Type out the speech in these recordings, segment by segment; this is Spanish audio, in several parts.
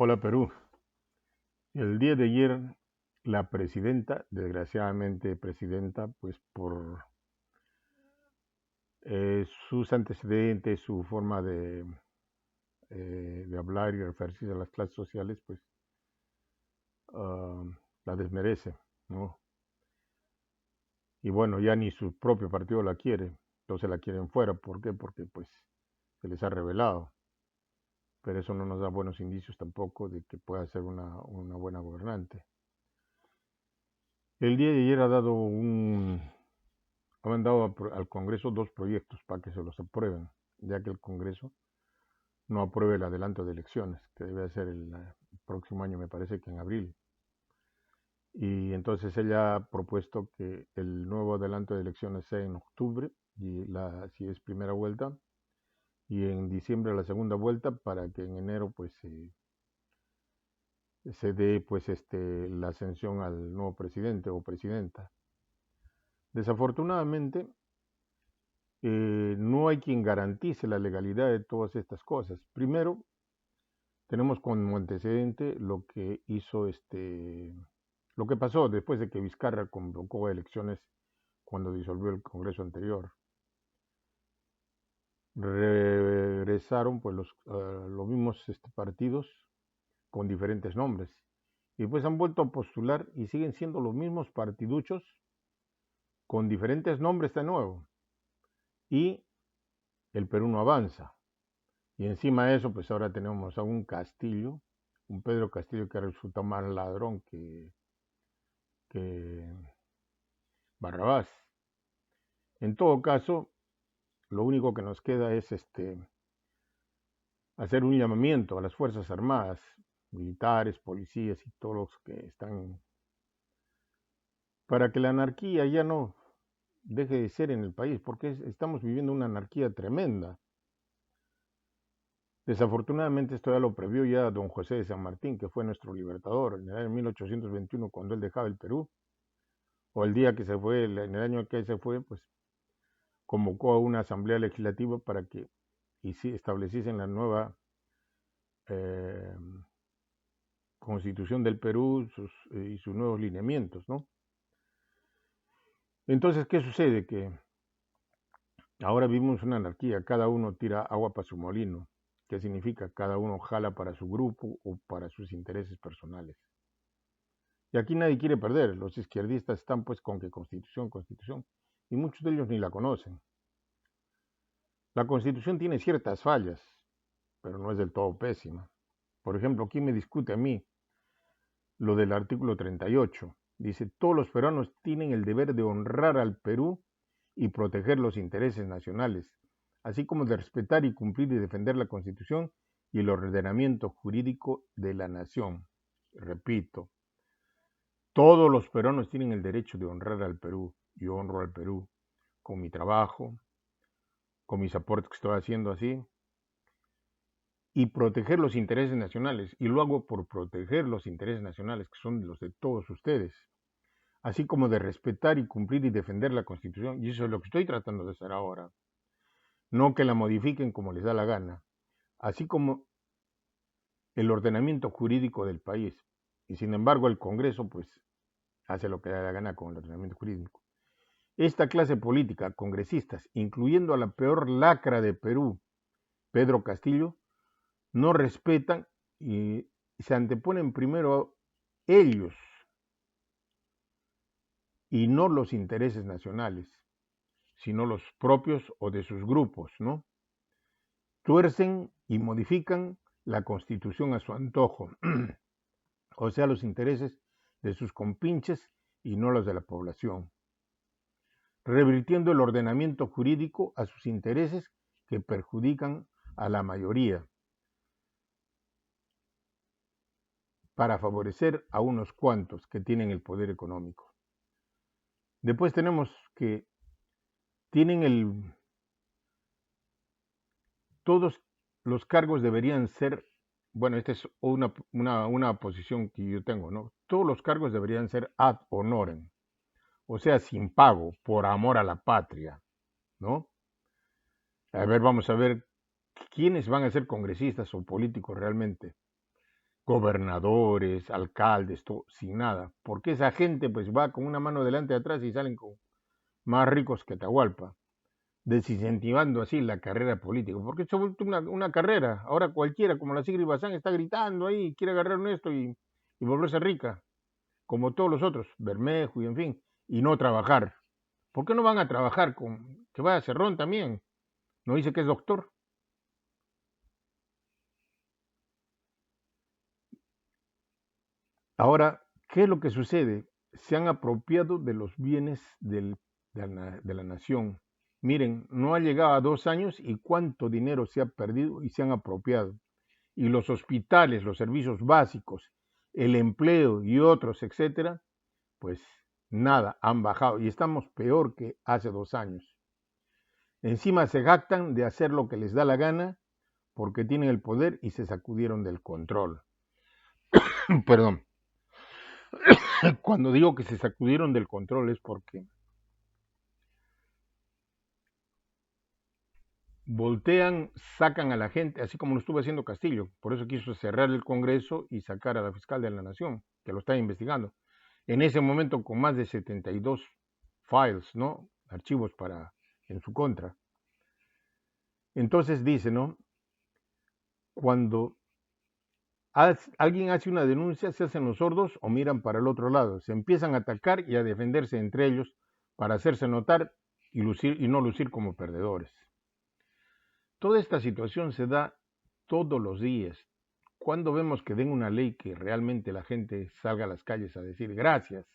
Hola Perú. El día de ayer la presidenta, desgraciadamente presidenta, pues por sus antecedentes, su forma de hablar y referirse a las clases sociales, pues ah, la desmerece, ¿no? Y bueno, ya ni su propio partido la quiere, entonces la quieren fuera. ¿Por qué? Porque pues se les ha revelado, pero eso no nos da buenos indicios tampoco de que pueda ser una buena gobernante. El día de ayer ha mandado al Congreso dos proyectos para que se los aprueben, ya que el Congreso no apruebe el adelanto de elecciones, que debe ser el próximo año, me parece que en abril. Y entonces ella ha propuesto que el nuevo adelanto de elecciones sea en octubre, y si es primera vuelta, y en diciembre la segunda vuelta, para que en enero pues se dé pues la ascensión al nuevo presidente o presidenta. Desafortunadamente, no hay quien garantice la legalidad de todas estas cosas. Primero, tenemos como antecedente lo que hizo lo que pasó después de que Vizcarra convocó elecciones cuando disolvió el Congreso anterior. Regresaron pues los mismos partidos con diferentes nombres y pues han vuelto a postular y siguen siendo los mismos partiduchos con diferentes nombres de nuevo, y el Perú no avanza. Y encima de eso, pues ahora tenemos a un Castillo, un Pedro Castillo que resulta más ladrón que Barrabás. En todo caso, lo único que nos queda es hacer un llamamiento a las Fuerzas Armadas, militares, policías y todos los que están, para que la anarquía ya no deje de ser en el país, porque estamos viviendo una anarquía tremenda. Desafortunadamente esto ya lo previó ya don José de San Martín, que fue nuestro libertador en el año 1821, cuando él dejaba el Perú, o el día que se fue, en el año que se fue, pues convocó a una asamblea legislativa para que estableciesen la nueva eh, constitución del Perú y sus nuevos lineamientos, ¿no? Entonces, ¿qué sucede? Que ahora vivimos una anarquía, cada uno tira agua para su molino. ¿Qué significa? Cada uno jala para su grupo o para sus intereses personales. Y aquí nadie quiere perder. Los izquierdistas están pues con que constitución, constitución, y muchos de ellos ni la conocen. La constitución tiene ciertas fallas, pero no es del todo pésima. Por ejemplo, ¿quién me discute a mí lo del artículo 38? Dice, todos los peruanos tienen el deber de honrar al Perú y proteger los intereses nacionales, así como de respetar y cumplir y defender la Constitución y el ordenamiento jurídico de la nación. Repito, todos los peruanos tienen el derecho de honrar al Perú. Yo honro al Perú con mi trabajo, con mis aportes que estoy haciendo así, y proteger los intereses nacionales. Y lo hago por proteger los intereses nacionales, que son los de todos ustedes, así como de respetar y cumplir y defender la Constitución. Y eso es lo que estoy tratando de hacer ahora. No que la modifiquen como les da la gana, así como el ordenamiento jurídico del país. Y sin embargo el Congreso pues hace lo que le da la gana con el ordenamiento jurídico. Esta clase política, congresistas, incluyendo a la peor lacra de Perú, Pedro Castillo, no respetan y se anteponen primero ellos y no los intereses nacionales, sino los propios o de sus grupos, ¿no? Tuercen y modifican la Constitución a su antojo, o sea, los intereses de sus compinches y no los de la población, revirtiendo el ordenamiento jurídico a sus intereses que perjudican a la mayoría, para favorecer a unos cuantos que tienen el poder económico. Después tenemos que todos los cargos deberían ser, bueno, esta es una posición que yo tengo, ¿no? Todos los cargos deberían ser ad honorem, o sea, sin pago, por amor a la patria, ¿no? A ver, vamos a ver quiénes van a ser congresistas o políticos realmente. gobernadores, alcaldes, todo, sin nada, porque esa gente pues va con una mano delante y atrás y salen con más ricos que Atahualpa, desincentivando así la carrera política, porque se ha vuelto una carrera. Ahora cualquiera, como la Sigrid Bazán, está gritando ahí, quiere agarrar un esto y volverse rica, como todos los otros, Bermejo y en fin, y no trabajar. ¿Por qué no van a trabajar con que vaya Cerrón también? ¿No dice que es doctor? Ahora, ¿qué es lo que sucede? Se han apropiado de los bienes de la nación. Miren, no ha llegado a 2 años y cuánto dinero se ha perdido y se han apropiado. Y los hospitales, los servicios básicos, el empleo y otros, etcétera, pues nada, han bajado y estamos peor que hace 2 años. Encima se jactan de hacer lo que les da la gana porque tienen el poder y se sacudieron del control. Perdón. Cuando digo que se sacudieron del control es porque voltean, sacan a la gente, así como lo estuvo haciendo Castillo. Por eso quiso cerrar el Congreso y sacar a la fiscal de la Nación, que lo está investigando. En ese momento con más de 72 files, ¿no? Archivos en su contra. Entonces dice, ¿no? Cuando alguien hace una denuncia, se hacen los sordos o miran para el otro lado. Se empiezan a atacar y a defenderse entre ellos para hacerse notar y no lucir como perdedores. Toda esta situación se da todos los días. Cuando vemos que den una ley que realmente la gente salga a las calles a decir gracias,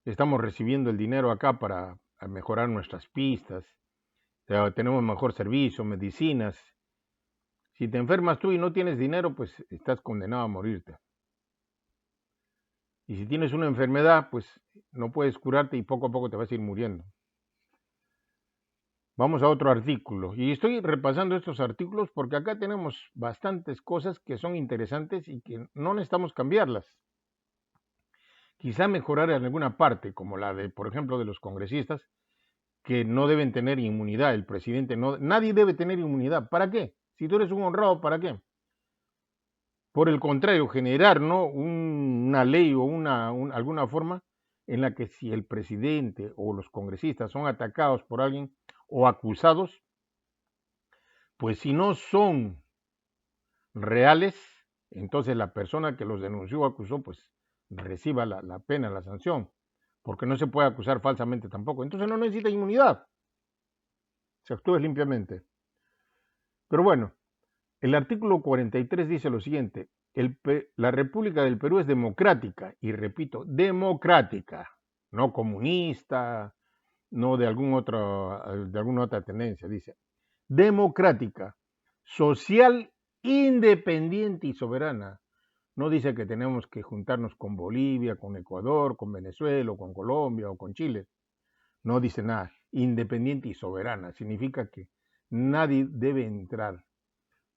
estamos recibiendo el dinero acá para mejorar nuestras pistas, tenemos mejor servicio, medicinas. Si te enfermas tú y no tienes dinero, pues estás condenado a morirte. Y si tienes una enfermedad, pues no puedes curarte y poco a poco te vas a ir muriendo. Vamos a otro artículo. Y estoy repasando estos artículos porque acá tenemos bastantes cosas que son interesantes y que no necesitamos cambiarlas. Quizá mejorar en alguna parte, como la de, por ejemplo, de los congresistas, que no deben tener inmunidad. El presidente no, nadie debe tener inmunidad. ¿Para qué? Si tú eres un honrado, ¿para qué? Por el contrario, generar, ¿no? una ley o alguna forma en la que si el presidente o los congresistas son atacados por alguien o acusados, pues si no son reales, entonces la persona que los denunció o acusó, pues reciba la pena, la sanción, porque no se puede acusar falsamente tampoco. Entonces no necesita inmunidad, se actúa limpiamente. Pero bueno, el artículo 43 dice lo siguiente: la República del Perú es democrática, y repito, democrática, no comunista, no de alguna otra tendencia, dice, democrática, social, independiente y soberana. No dice que tenemos que juntarnos con Bolivia, con Ecuador, con Venezuela, o con Colombia o con Chile. No dice nada. Independiente y soberana. Significa que nadie debe entrar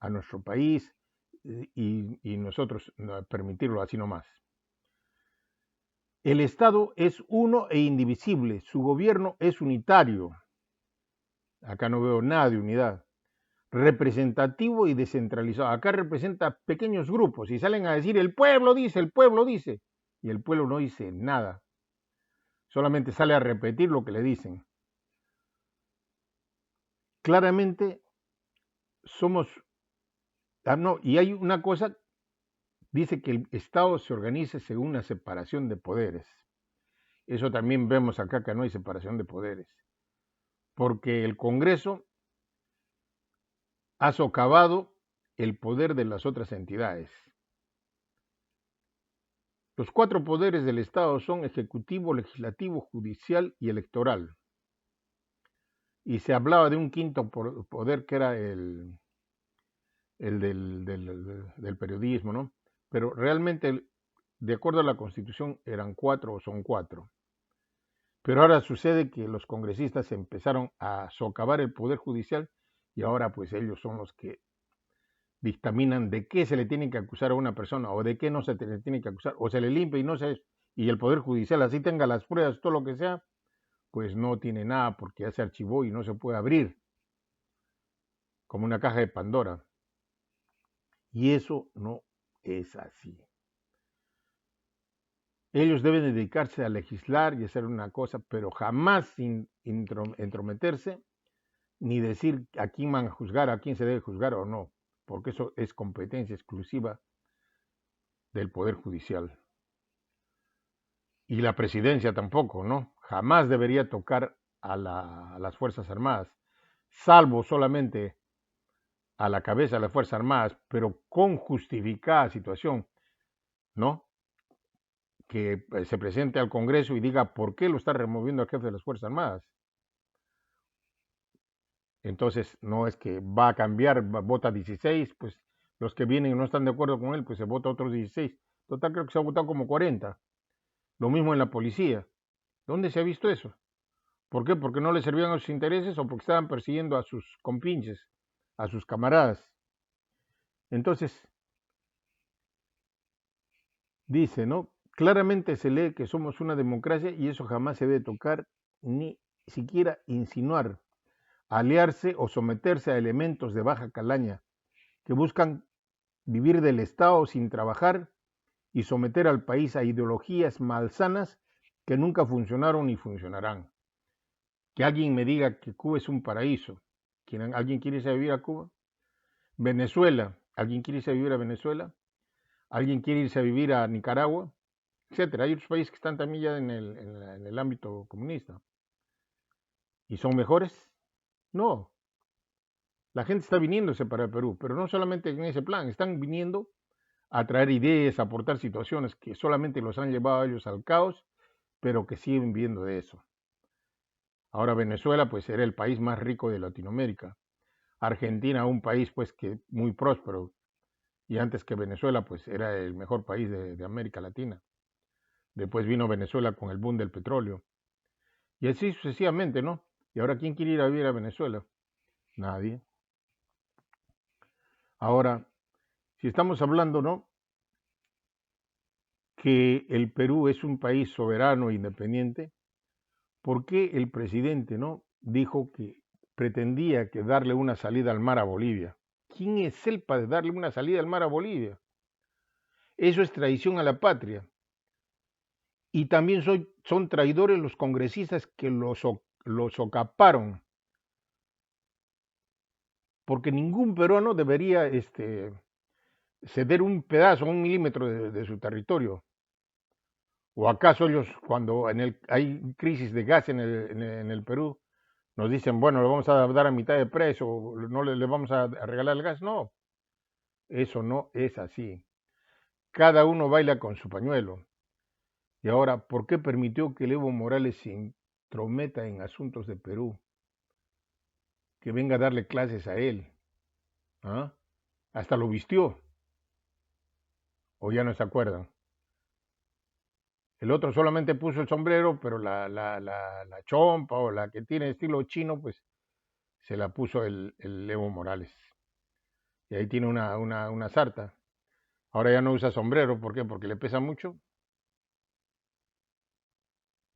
a nuestro país y nosotros permitirlo así nomás. El Estado es uno e indivisible. Su gobierno es unitario. Acá no veo nada de unidad. Representativo y descentralizado. Acá representa pequeños grupos y salen a decir el pueblo dice, y el pueblo no dice nada. Solamente sale a repetir lo que le dicen. Claramente somos... no, y hay una cosa, dice que el Estado se organiza según una separación de poderes. Eso también vemos acá que no hay separación de poderes. Porque el Congreso ha socavado el poder de las otras entidades. Los 4 poderes del Estado son ejecutivo, legislativo, judicial y electoral. Y se hablaba de un quinto poder que era el del periodismo, ¿no? Pero realmente, de acuerdo a la Constitución, eran 4 o son 4. Pero ahora sucede que los congresistas empezaron a socavar el poder judicial y ahora pues ellos son los que dictaminan de qué se le tiene que acusar a una persona o de qué no se le tiene que acusar, o se le limpia y no se... Y el Poder Judicial así tenga las pruebas, todo lo que sea, pues no tiene nada porque ya se archivó y no se puede abrir, como una caja de Pandora. Y eso no es así. Ellos deben dedicarse a legislar y hacer una cosa, pero jamás sin entrometerse ni decir a quién van a juzgar, a quién se debe juzgar o no, porque eso es competencia exclusiva del Poder Judicial. Y la presidencia tampoco, ¿no? Jamás debería tocar a las Fuerzas Armadas, salvo solamente a la cabeza de las Fuerzas Armadas, pero con justificada situación, ¿no? Que se presente al Congreso y diga por qué lo está removiendo al jefe de las Fuerzas Armadas. Entonces, no es que va a cambiar, vota 16, pues los que vienen y no están de acuerdo con él, pues se vota otros 16. Total, creo que se ha votado como 40. Lo mismo en la policía. ¿Dónde se ha visto eso? ¿Por qué? Porque no le servían a sus intereses o porque estaban persiguiendo a sus compinches, a sus camaradas. Entonces, dice, ¿no? Claramente se lee que somos una democracia y eso jamás se debe tocar ni siquiera insinuar, aliarse o someterse a elementos de baja calaña que buscan vivir del Estado sin trabajar y someter al país a ideologías malsanas que nunca funcionaron ni funcionarán. Que alguien me diga que Cuba es un paraíso. ¿Alguien quiere irse a vivir a Cuba? Venezuela. ¿Alguien quiere irse a vivir a Venezuela? ¿Alguien quiere irse a vivir a Nicaragua? Etcétera. Hay otros países que están también ya en el ámbito comunista. ¿Y son mejores? No. La gente está viniéndose para el Perú, pero no solamente en ese plan, están viniendo a traer ideas, a aportar situaciones que solamente los han llevado a ellos al caos, pero que siguen viviendo de eso. Ahora Venezuela pues era el país más rico de Latinoamérica. Argentina, un país pues que muy próspero, y antes que Venezuela pues era el mejor país de América Latina. Después vino Venezuela con el boom del petróleo. Y así sucesivamente, ¿no? Y ahora, ¿quién quiere ir a vivir a Venezuela? Nadie. Ahora, si estamos hablando, ¿no? Que el Perú es un país soberano e independiente, ¿por qué el presidente, ¿no? Dijo que pretendía que darle una salida al mar a Bolivia? ¿Quién es él para darle una salida al mar a Bolivia? Eso es traición a la patria. Y también son traidores los congresistas que los socaparon, porque ningún peruano debería ceder un pedazo, un milímetro de su territorio. ¿O acaso ellos, cuando hay crisis de gas en el Perú, nos dicen, bueno, le vamos a dar a mitad de precio, no le vamos a regalar el gas? No, eso no es así. Cada uno baila con su pañuelo. Y ahora, ¿por qué permitió que Evo Morales se intrometa en asuntos de Perú? Que venga a darle clases a él. ¿Ah? Hasta lo vistió. ¿O ya no se acuerdan? El otro solamente puso el sombrero, pero la chompa o la que tiene estilo chino, pues se la puso el Evo Morales. Y ahí tiene una sarta. Ahora ya no usa sombrero, ¿por qué? Porque le pesa mucho.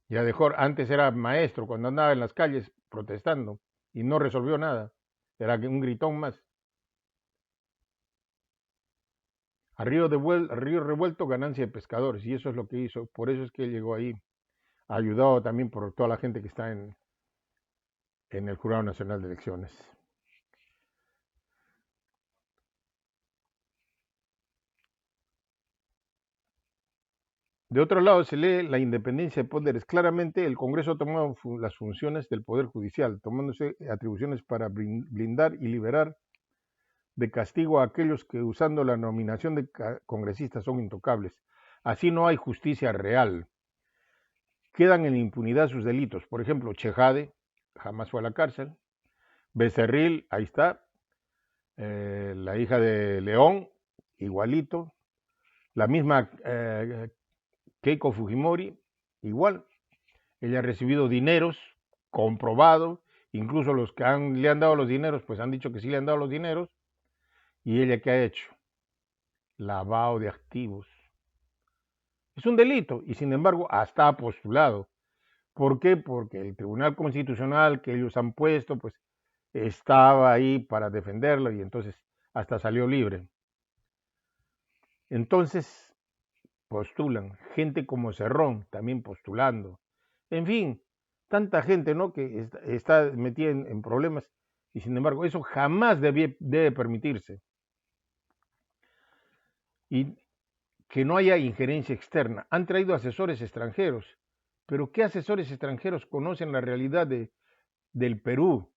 Ya dejó, antes era maestro cuando andaba en las calles protestando y no resolvió nada. Era un gritón más. A río revuelto, ganancia de pescadores. Y eso es lo que hizo. Por eso es que él llegó ahí. Ayudado también por toda la gente que está en el Jurado Nacional de Elecciones. De otro lado, se lee la independencia de poderes. Claramente, el Congreso ha tomado las funciones del Poder Judicial, tomándose atribuciones para blindar y liberar de castigo a aquellos que, usando la nominación de congresistas, son intocables. Así no hay justicia real. Quedan en impunidad sus delitos. Por ejemplo, Chejade jamás fue a la cárcel. Becerril, ahí está. La hija de León, igualito. La misma Keiko Fujimori, igual. Ella ha recibido dineros, comprobado. Incluso los que le han dado los dineros, pues han dicho que sí le han dado los dineros. ¿Y ella qué ha hecho? Lavado de activos. Es un delito y sin embargo hasta ha postulado. ¿Por qué? Porque el Tribunal Constitucional que ellos han puesto, pues estaba ahí para defenderlo y entonces hasta salió libre. Entonces postulan, gente como Cerrón también postulando. En fin, tanta gente, ¿no?, que está metida en problemas y sin embargo eso jamás debe permitirse. Y que no haya injerencia externa. Han traído asesores extranjeros, pero ¿qué asesores extranjeros conocen la realidad del Perú,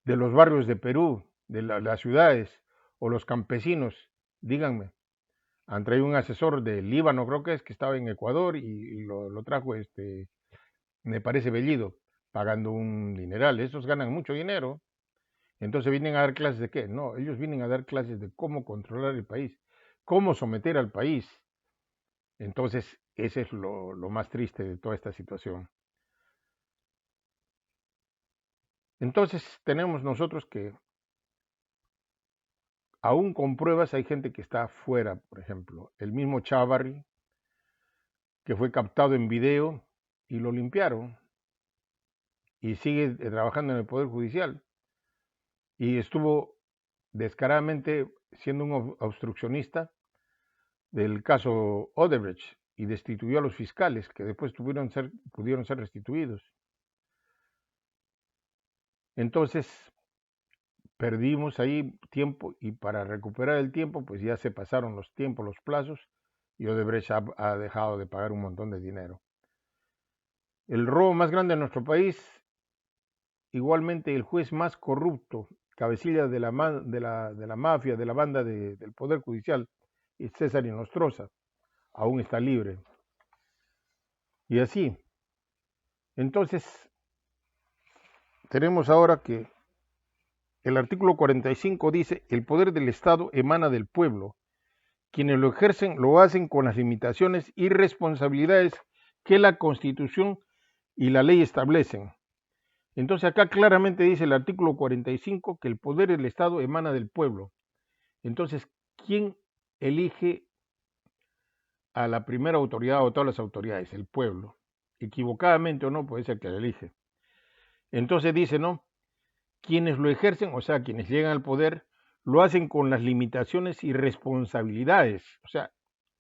de los barrios de Perú, de las ciudades o los campesinos? Díganme. Han traído un asesor del Líbano, creo que es, que estaba en Ecuador y lo trajo, me parece, Bellido, pagando un dineral. Esos ganan mucho dinero. Entonces vienen a dar clases de qué? No, ellos vienen a dar clases de cómo controlar el país, cómo someter al país. Entonces, ese es lo más triste de toda esta situación. Entonces, tenemos nosotros que, aún con pruebas, hay gente que está afuera, por ejemplo, el mismo Chávarri, que fue captado en video y lo limpiaron, y sigue trabajando en el Poder Judicial, y estuvo descaradamente siendo un obstruccionista del caso Odebrecht, y destituyó a los fiscales, que después pudieron ser restituidos. Entonces, perdimos ahí tiempo y para recuperar el tiempo, pues ya se pasaron los tiempos, los plazos, y Odebrecht ha dejado de pagar un montón de dinero. El robo más grande de nuestro país, igualmente el juez más corrupto, cabecilla de la mafia, de la banda del Poder Judicial, César Nostroza, aún está libre. Y así. Entonces, tenemos ahora que el artículo 45 dice: el poder del Estado emana del pueblo. Quienes lo ejercen lo hacen con las limitaciones y responsabilidades que la Constitución y la ley establecen. Entonces acá claramente dice el artículo 45 que el poder del Estado emana del pueblo. Entonces, ¿quién elige a la primera autoridad o todas las autoridades? El pueblo. Equivocadamente o no, puede ser que la elige. Entonces dice, ¿no? Quienes lo ejercen, o sea, quienes llegan al poder, lo hacen con las limitaciones y responsabilidades. O sea,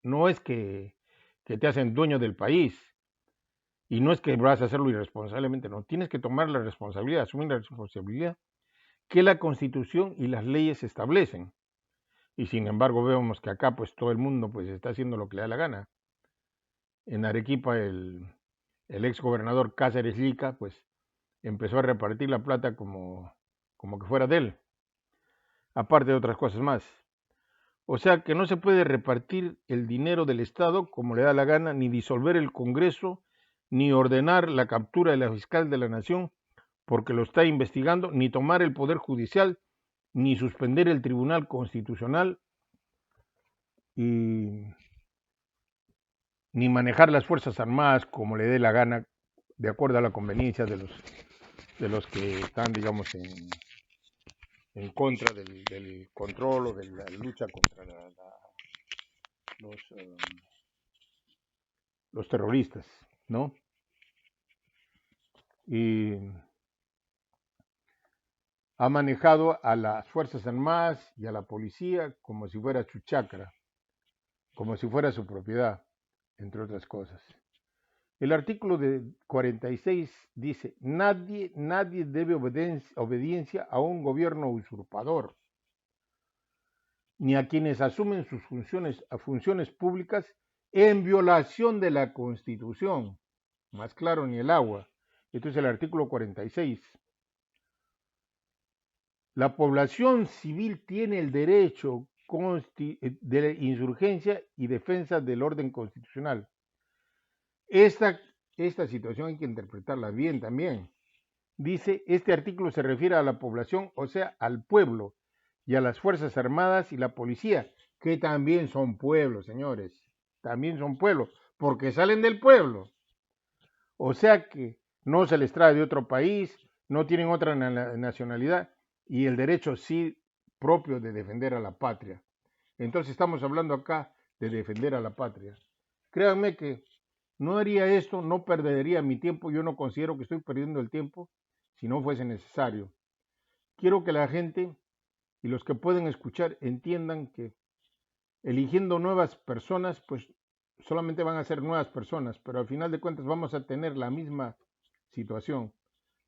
no es que te hacen dueño del país y no es que vas a hacerlo irresponsablemente, no. Tienes que tomar la responsabilidad, asumir la responsabilidad que la Constitución y las leyes establecen. Y sin embargo vemos que acá pues todo el mundo pues está haciendo lo que le da la gana. En Arequipa el ex gobernador Cáceres Llica pues empezó a repartir la plata como que fuera de él, aparte de otras cosas más. O sea que no se puede repartir el dinero del Estado como le da la gana, ni disolver el Congreso, ni ordenar la captura de la fiscal de la Nación porque lo está investigando, ni tomar el Poder Judicial, ni suspender el Tribunal Constitucional, y ni manejar las Fuerzas Armadas como le dé la gana, de acuerdo a la conveniencia de los que están, digamos, en contra del control o de la lucha contra los terroristas, ¿no? Y ha manejado a las Fuerzas Armadas y a la policía como si fuera su chacra, como si fuera su propiedad, entre otras cosas. El artículo 46 dice: nadie debe obediencia a un gobierno usurpador, ni a quienes asumen sus funciones públicas en violación de la Constitución. Más claro ni el agua. Esto es el artículo 46. La población civil tiene el derecho de insurgencia y defensa del orden constitucional. Esta situación hay que interpretarla bien también. Dice, este artículo se refiere a la población, o sea, al pueblo, y a las Fuerzas Armadas y la policía, que también son pueblos, señores, también son pueblos, porque salen del pueblo. O sea que no se les trae de otro país, no tienen otra nacionalidad, y el derecho sí propio de defender a la patria. Entonces estamos hablando acá de defender a la patria. Créanme que no haría esto, no perdería mi tiempo, yo no considero que estoy perdiendo el tiempo si no fuese necesario. Quiero que la gente y los que pueden escuchar entiendan que eligiendo nuevas personas, pues solamente van a ser nuevas personas, pero al final de cuentas vamos a tener la misma situación.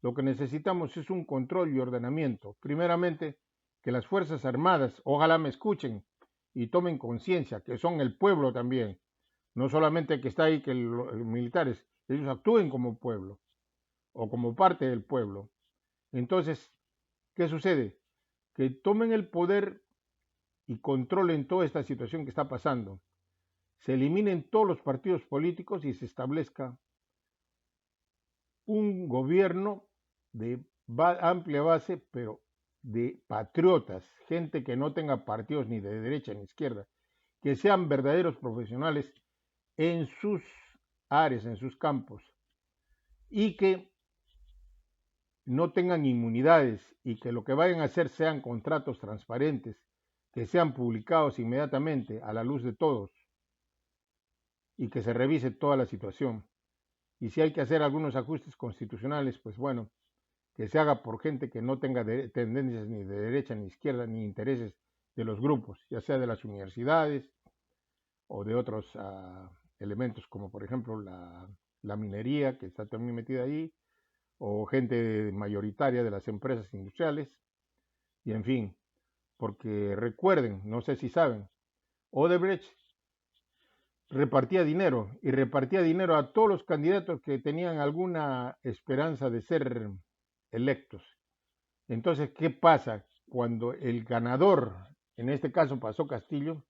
Lo que necesitamos es un control y ordenamiento. Primeramente, que las Fuerzas Armadas, ojalá me escuchen y tomen conciencia, que son el pueblo también, no solamente que está ahí, que los militares, ellos actúen como pueblo o como parte del pueblo. Entonces, ¿qué sucede? Que tomen el poder y controlen toda esta situación que está pasando. Se eliminen todos los partidos políticos y se establezca un gobierno de amplia base, pero de patriotas, gente que no tenga partidos ni de derecha ni izquierda, que sean verdaderos profesionales en sus áreas, en sus campos, y que no tengan inmunidades y que lo que vayan a hacer sean contratos transparentes, que sean publicados inmediatamente a la luz de todos y que se revise toda la situación. Y si hay que hacer algunos ajustes constitucionales, pues bueno, que se haga por gente que no tenga tendencias ni de derecha ni izquierda, ni intereses de los grupos, ya sea de las universidades o de otros elementos, como por ejemplo la minería, que está también metida ahí, o gente mayoritaria de las empresas industriales, y en fin, porque recuerden, no sé si saben, Odebrecht repartía dinero y repartía dinero a todos los candidatos que tenían alguna esperanza de ser electos. Entonces, ¿qué pasa? Cuando el ganador, en este caso pasó Castillo,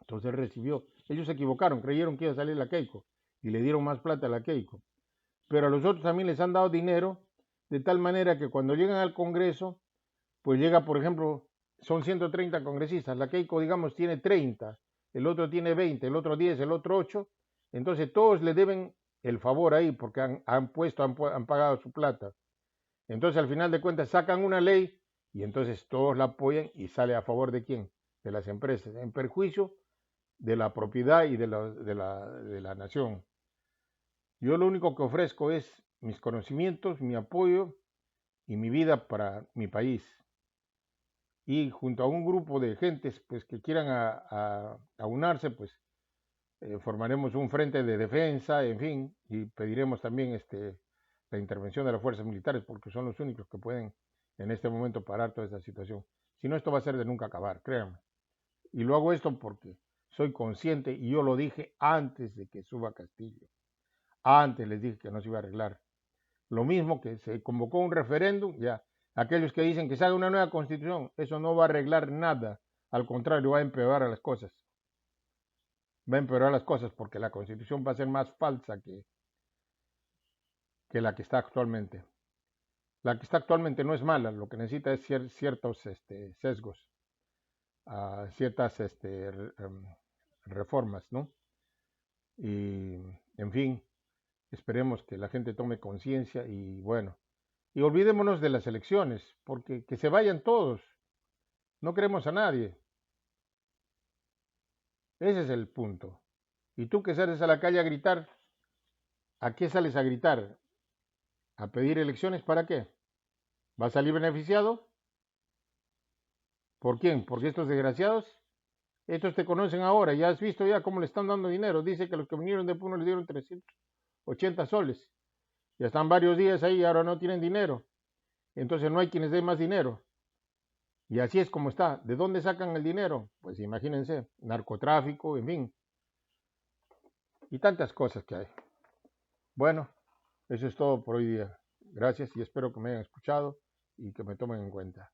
entonces recibió, ellos se equivocaron, creyeron que iba a salir la Keiko y le dieron más plata a la Keiko. Pero a los otros también les han dado dinero de tal manera que cuando llegan al Congreso, pues llega, por ejemplo, son 130 congresistas, la Keiko, digamos, tiene 30, el otro tiene 20, el otro 10, el otro 8, entonces todos le deben el favor ahí porque han pagado su plata. Entonces al final de cuentas sacan una ley y entonces todos la apoyan y sale a favor de quién, de las empresas, en perjuicio de la propiedad y de la nación. Yo lo único que ofrezco es mis conocimientos, mi apoyo y mi vida para mi país. Y junto a un grupo de gentes pues, que quieran aunarse, pues formaremos un frente de defensa, en fin, y pediremos también la intervención de las fuerzas militares, porque son los únicos que pueden en este momento parar toda esta situación. Si no, esto va a ser de nunca acabar, créanme. Y lo hago esto porque soy consciente y yo lo dije antes de que suba Castillo. Antes les dije que no se iba a arreglar. Lo mismo que se convocó un referéndum, ya. Aquellos que dicen que se haga una nueva constitución, eso no va a arreglar nada. Al contrario, va a empeorar las cosas. Va a empeorar las cosas porque la constitución va a ser más falsa que la que está actualmente. La que está actualmente no es mala, lo que necesita es ciertos sesgos, ciertas reformas, ¿no? Y, en fin, esperemos que la gente tome conciencia y bueno, y olvidémonos de las elecciones, porque que se vayan todos, no queremos a nadie, ese es el punto. Y tú que sales a la calle a gritar, ¿a qué sales a gritar? ¿A pedir elecciones para qué? ¿Va a salir beneficiado? ¿Por quién? ¿Porque estos desgraciados? Estos te conocen ahora, ya has visto ya cómo le están dando dinero. Dice que los que vinieron de Puno les dieron 380 soles. Ya están varios días ahí y ahora no tienen dinero. Entonces no hay quienes den más dinero. Y así es como está. ¿De dónde sacan el dinero? Pues imagínense, narcotráfico, en fin. Y tantas cosas que hay. Bueno, eso es todo por hoy día. Gracias y espero que me hayan escuchado y que me tomen en cuenta.